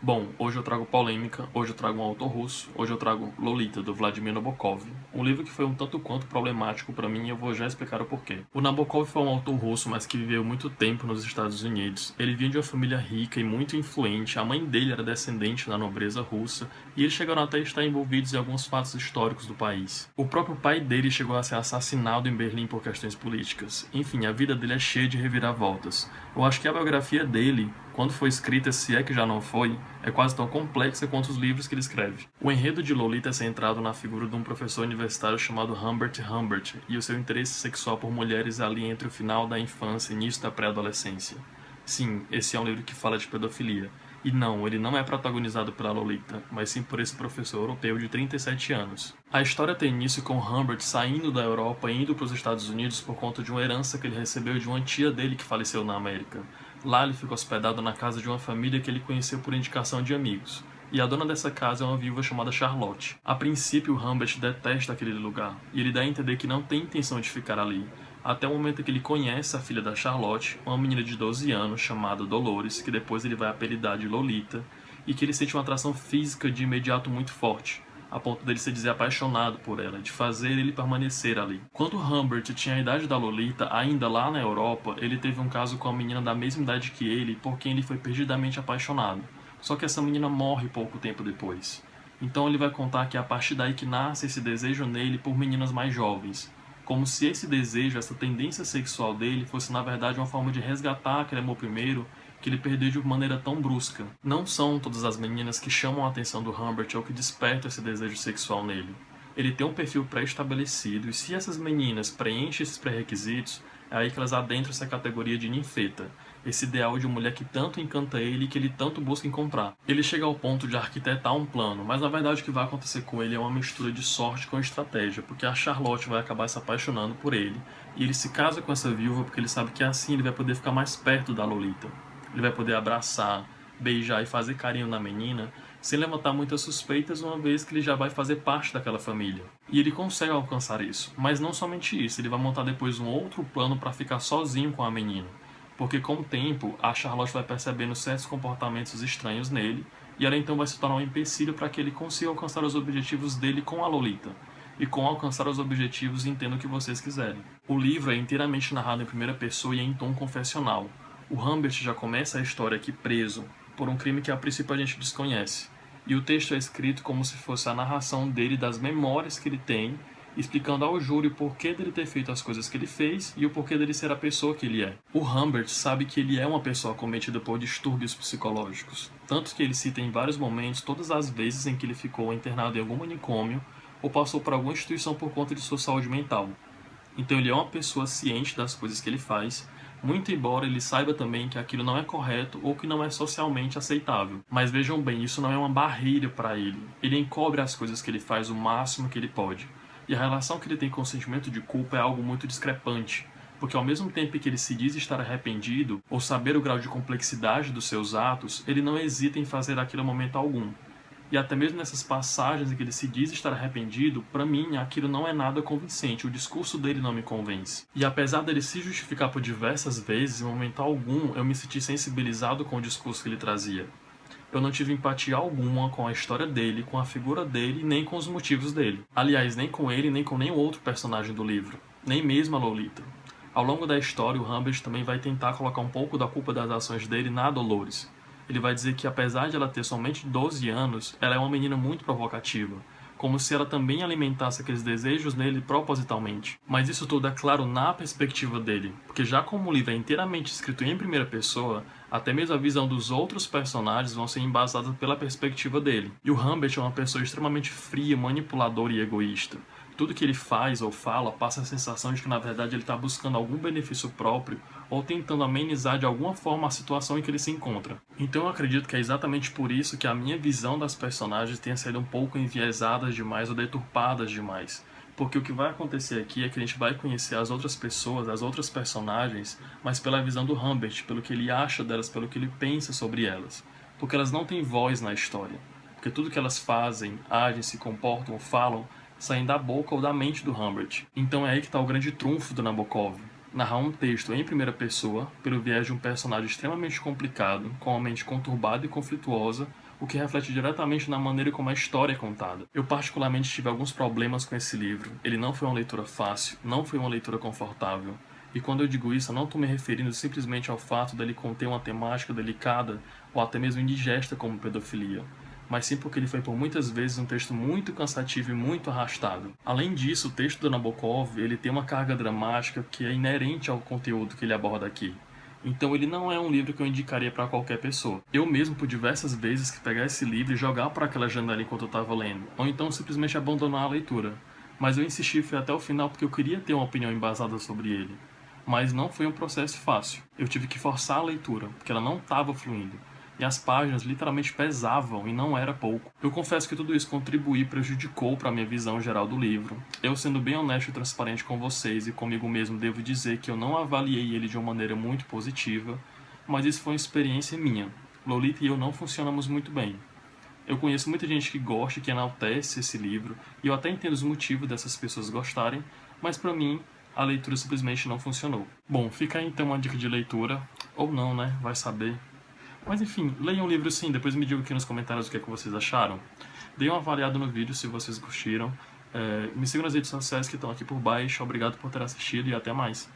Bom, hoje eu trago polêmica, hoje eu trago um autor russo, hoje eu trago Lolita, do Vladimir Nabokov, um livro que foi um tanto quanto problemático para mim e eu vou já explicar o porquê. O Nabokov foi um autor russo, mas que viveu muito tempo nos Estados Unidos. Ele vinha de uma família rica e muito influente, a mãe dele era descendente da nobreza russa, e eles chegaram até a estar envolvidos em alguns fatos históricos do país. O próprio pai dele chegou a ser assassinado em Berlim por questões políticas. Enfim, a vida dele é cheia de reviravoltas. Eu acho que a biografia dele, quando foi escrita, se é que já não foi, é quase tão complexa quanto os livros que ele escreve. O enredo de Lolita é centrado na figura de um professor universitário chamado Humbert Humbert e o seu interesse sexual por mulheres ali entre o final da infância e início da pré-adolescência. Sim, esse é um livro que fala de pedofilia. E não, ele não é protagonizado pela Lolita, mas sim por esse professor europeu de 37 anos. A história tem início com Humbert saindo da Europa e indo para os Estados Unidos por conta de uma herança que ele recebeu de uma tia dele que faleceu na América. Lá ele fica hospedado na casa de uma família que ele conheceu por indicação de amigos. E a dona dessa casa é uma viúva chamada Charlotte. A princípio, Humbert detesta aquele lugar, e ele dá a entender que não tem intenção de ficar ali, até o momento que ele conhece a filha da Charlotte, uma menina de 12 anos chamada Dolores, que depois ele vai apelidar de Lolita, e que ele sente uma atração física de imediato muito forte, a ponto dele se dizer apaixonado por ela, de fazer ele permanecer ali. Quando Humbert tinha a idade da Lolita, ainda lá na Europa, ele teve um caso com uma menina da mesma idade que ele, por quem ele foi perdidamente apaixonado. Só que essa menina morre pouco tempo depois. Então ele vai contar que é a partir daí que nasce esse desejo nele por meninas mais jovens. Como se esse desejo, essa tendência sexual dele, fosse na verdade uma forma de resgatar aquele amor primeiro que ele perdeu de maneira tão brusca. Não são todas as meninas que chamam a atenção do Humbert ou que despertam esse desejo sexual nele. Ele tem um perfil pré-estabelecido e se essas meninas preenchem esses pré-requisitos, é aí que elas adentram essa categoria de ninfeta, esse ideal de uma mulher que tanto encanta ele e que ele tanto busca encontrar. Ele chega ao ponto de arquitetar um plano, mas na verdade o que vai acontecer com ele é uma mistura de sorte com estratégia, porque a Charlotte vai acabar se apaixonando por ele, e ele se casa com essa viúva porque ele sabe que assim ele vai poder ficar mais perto da Lolita. Ele vai poder abraçar, beijar e fazer carinho na menina, sem levantar muitas suspeitas, uma vez que ele já vai fazer parte daquela família. E ele consegue alcançar isso, mas não somente isso, ele vai montar depois um outro plano para ficar sozinho com a menina. Porque com o tempo, a Charlotte vai percebendo certos comportamentos estranhos nele, e ela então vai se tornar um empecilho para que ele consiga alcançar os objetivos dele com a Lolita. E com alcançar os objetivos, entenda o que vocês quiserem. O livro é inteiramente narrado em primeira pessoa e em tom confessional. O Humbert já começa a história aqui preso, por um crime que a princípio a gente desconhece. E o texto é escrito como se fosse a narração dele das memórias que ele tem, explicando ao júri o porquê dele ter feito as coisas que ele fez e o porquê dele ser a pessoa que ele é. O Humbert sabe que ele é uma pessoa cometida por distúrbios psicológicos, tanto que ele cita em vários momentos todas as vezes em que ele ficou internado em algum manicômio ou passou por alguma instituição por conta de sua saúde mental. Então ele é uma pessoa ciente das coisas que ele faz, muito embora ele saiba também que aquilo não é correto ou que não é socialmente aceitável. Mas vejam bem, isso não é uma barreira para ele. Ele encobre as coisas que ele faz o máximo que ele pode. E a relação que ele tem com o sentimento de culpa é algo muito discrepante, porque ao mesmo tempo que ele se diz estar arrependido ou saber o grau de complexidade dos seus atos, ele não hesita em fazer aquilo em momento algum. E até mesmo nessas passagens em que ele se diz estar arrependido, para mim aquilo não é nada convincente, o discurso dele não me convence. E apesar dele se justificar por diversas vezes, em momento algum eu me senti sensibilizado com o discurso que ele trazia. Eu não tive empatia alguma com a história dele, com a figura dele, nem com os motivos dele. Aliás, nem com ele, nem com nenhum outro personagem do livro. Nem mesmo a Lolita. Ao longo da história, o Humbert também vai tentar colocar um pouco da culpa das ações dele na Dolores. Ele vai dizer que apesar de ela ter somente 12 anos, ela é uma menina muito provocativa, como se ela também alimentasse aqueles desejos nele propositalmente. Mas isso tudo é claro na perspectiva dele, porque já como o livro é inteiramente escrito em primeira pessoa, até mesmo a visão dos outros personagens vão ser embasadas pela perspectiva dele. E o Humbert é uma pessoa extremamente fria, manipuladora e egoísta. Tudo que ele faz ou fala passa a sensação de que na verdade ele está buscando algum benefício próprio ou tentando amenizar de alguma forma a situação em que ele se encontra. Então eu acredito que é exatamente por isso que a minha visão das personagens tenha sido um pouco enviesadas demais ou deturpadas demais. Porque o que vai acontecer aqui é que a gente vai conhecer as outras pessoas, as outras personagens, mas pela visão do Humbert, pelo que ele acha delas, pelo que ele pensa sobre elas. Porque elas não têm voz na história. Porque tudo que elas fazem, agem, se comportam ou falam saem da boca ou da mente do Humbert. Então é aí que está o grande trunfo do Nabokov. Narrar um texto em primeira pessoa, pelo viés de um personagem extremamente complicado, com uma mente conturbada e conflituosa, o que reflete diretamente na maneira como a história é contada. Eu particularmente tive alguns problemas com esse livro. Ele não foi uma leitura fácil, não foi uma leitura confortável. E quando eu digo isso, eu não estou me referindo simplesmente ao fato dele conter uma temática delicada ou até mesmo indigesta como pedofilia, mas sim porque ele foi por muitas vezes um texto muito cansativo e muito arrastado. Além disso, o texto do Nabokov ele tem uma carga dramática que é inerente ao conteúdo que ele aborda aqui. Então ele não é um livro que eu indicaria para qualquer pessoa. Eu mesmo, por diversas vezes, que pegar esse livro e jogar para aquela janela enquanto eu estava lendo, ou então simplesmente abandonar a leitura. Mas eu insisti e fui até o final porque eu queria ter uma opinião embasada sobre ele. Mas não foi um processo fácil. Eu tive que forçar a leitura, porque ela não estava fluindo. E as páginas literalmente pesavam e não era pouco. Eu confesso que tudo isso contribuiu e prejudicou para a minha visão geral do livro. Eu, sendo bem honesto e transparente com vocês e comigo mesmo, devo dizer que eu não avaliei ele de uma maneira muito positiva, mas isso foi uma experiência minha. Lolita e eu não funcionamos muito bem. Eu conheço muita gente que gosta e que enaltece esse livro, e eu até entendo os motivos dessas pessoas gostarem, mas para mim a leitura simplesmente não funcionou. Bom, fica aí então uma dica de leitura, ou não, né? Vai saber. Mas enfim, leiam o livro sim, depois me digam aqui nos comentários o que é que vocês acharam. Deem uma avaliada no vídeo se vocês curtiram. Me sigam nas redes sociais que estão aqui por baixo. Obrigado por ter assistido e até mais.